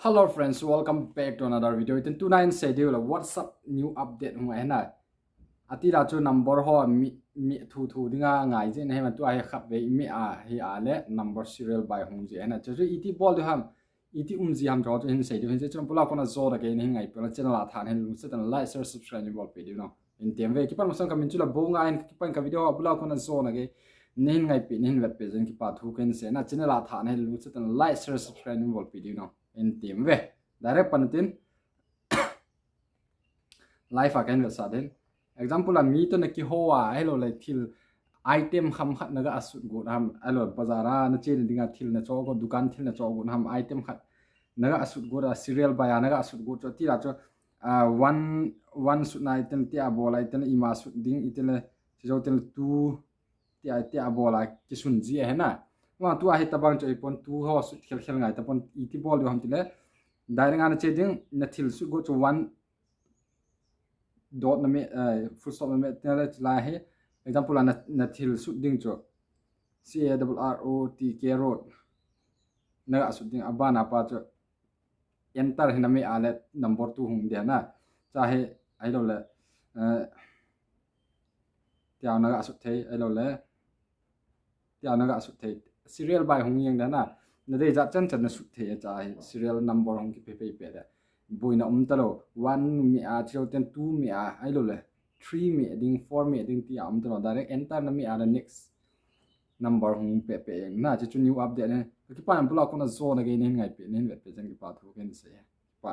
Hello friends, welcome back to another video. Itin 29 schedule what's up new update hung ai na. Ati la chu number ho mi thu dinga ngai je ne ma tu ai khap ve mi a hi a le number serial by hung je na chu iti bol du ham iti ji ham jo hin schedule hin je chum pula kona zo da ge ne ngai pula channel a than hin lu se tan like share subscribe ni bol video no. In tem ve ki pan masang kamin chu la bo ngai ki pan ka video pula kona zo na ge nin ngai pi nin web page ki pa thu ken se na channel a than hin lu se tan like share subscribe ni bol video no. In team ve direct panatin life again with sadin example a meet na ki hoa hello like thil item kham khat naga asut go ham hello bazara na chen dinga thil na cho go dukan thil na cho go ham item khat naga asut go da serial baya naga asut go cho ti la cho one sut na item ti abol item ima sut ding item jo tel tu ti abola ki sun ji he na wa tu a he tabang cho ipon tu ho sut khel khel ngai tapon iti bol yo ham tile direct ana cheding na thil su go to one dot na me full stop na me tele la he example na thil su ding cho c a r o t k road na asu ding abana pa cho enter hina me ale number 2 hung de na cha he ai lo le tiao na asu thei ai lo le tiao na asu thei serial by hung yang da na de ja chan chan na su thei cha serial number hung ki pe da boina talo 1 mi a chio ten 2 mi a ai lo le 3 mi ding 4 mi ding ti talo direct enter na mi a the next number hung pe na chu new update ne ki pa am pula ko na zo na ge nen ngai pe nen ve pe jan ki pa thu ken se pa